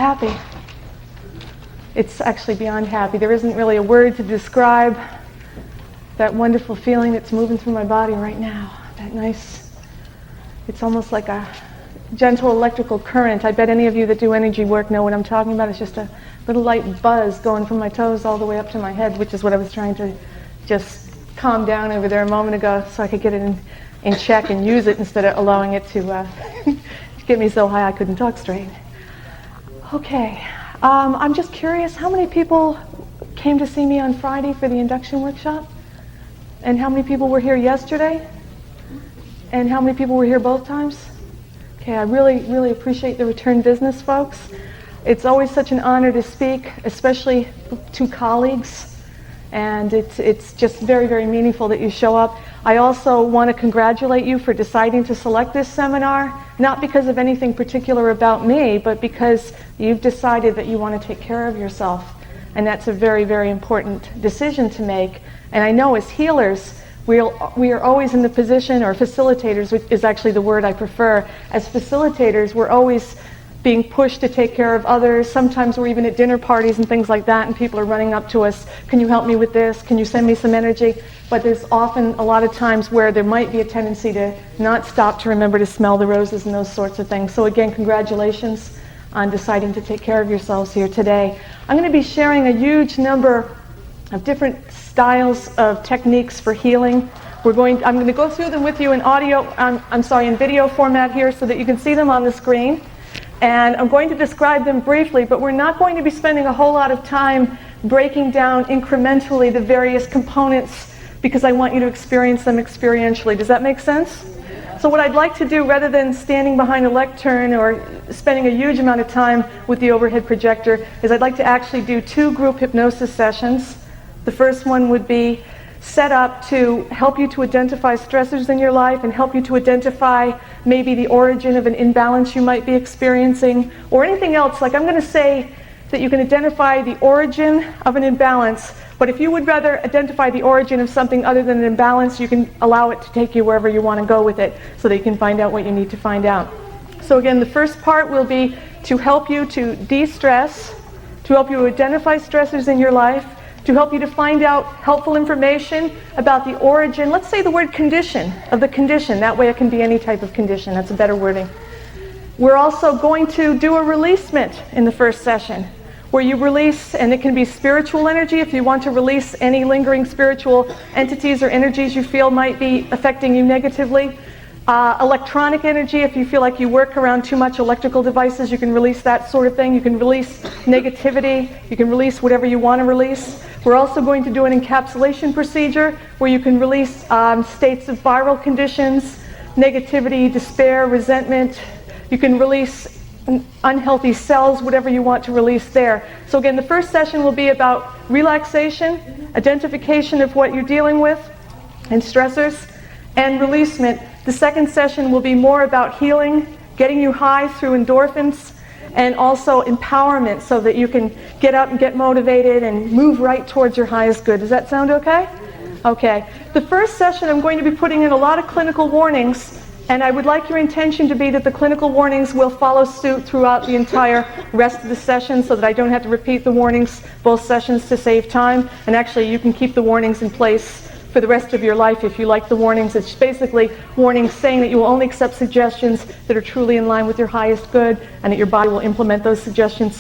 Happy. It's actually beyond happy. There isn't really a word to describe that wonderful feeling that's moving through my body right now. That nice, it's almost like a gentle electrical current. I bet any of you that do energy work know what I'm talking about. It's just a little light buzz going from my toes all the way up to my head, which is what I was trying to just calm down over there a moment ago so I could get it in check and use it instead of allowing it to get me so high I couldn't talk straight. Okay, I'm just curious, how many people came to see me on Friday for the induction workshop? And how many people were here yesterday? And how many people were here both times? Okay, I really appreciate the return business, folks. It's always such an honor to speak, especially to colleagues. And it's just very meaningful that you show up. I also want to congratulate you for deciding to select this seminar, not because of anything particular about me, but because you've decided that you want to take care of yourself. And that's a very important decision to make. And I know as healers, we are always in the position, or facilitators, which is actually the word I prefer. As facilitators, we're always being pushed to take care of others. Sometimes we're even at dinner parties and things like that, and people are running up to us, can you help me with this? Can you send me some energy? But there's often a lot of times where there might be a tendency to not stop to remember to smell the roses and those sorts of things. So again, congratulations on deciding to take care of yourselves here today. I'm going to be sharing a huge number of different styles of techniques for healing. I'm going to go through them with you in in video format here so that you can see them on the screen. And I'm going to describe them briefly, but we're not going to be spending a whole lot of time breaking down incrementally the various components because I want you to experience them experientially. Does that make sense? So what I'd like to do, rather than standing behind a lectern or spending a huge amount of time with the overhead projector, is I'd like to actually do 2 group hypnosis sessions. The first one would be set up to help you to identify stressors in your life and help you to identify maybe the origin of an imbalance you might be experiencing, or anything else. Like, I'm going to say that you can identify the origin of an imbalance, but if you would rather identify the origin of something other than an imbalance, you can allow it to take you wherever you want to go with it so that you can find out what you need to find out. So again, the first part will be to help you to de-stress, to help you to identify stressors in your life, to help you to find out helpful information about the origin, let's say the word condition, of the condition. That way it can be any type of condition. That's a better wording. We're also going to do a releasement in the first session, where you release, and it can be spiritual energy if you want to release any lingering spiritual entities or energies you feel might be affecting you negatively. Electronic energy, if you feel like you work around too much electrical devices, you can release that sort of thing. You can release negativity. You can release whatever you want to release. We're also going to do an encapsulation procedure where you can release states of viral conditions, negativity, despair, resentment. You can release unhealthy cells, whatever you want to release there. So again, the first session will be about relaxation, identification of what you're dealing with, and stressors, and releasement. The second session will be more about healing, getting you high through endorphins, and also empowerment so that you can get up and get motivated and move right towards your highest good. Does that sound okay? Okay. The first session, I'm going to be putting in a lot of clinical warnings, and I would like your intention to be that the clinical warnings will follow suit throughout the entire rest of the session so that I don't have to repeat the warnings both sessions to save time. And actually, you can keep the warnings in place for the rest of your life if you like the warnings. It's basically warnings saying that you will only accept suggestions that are truly in line with your highest good and that your body will implement those suggestions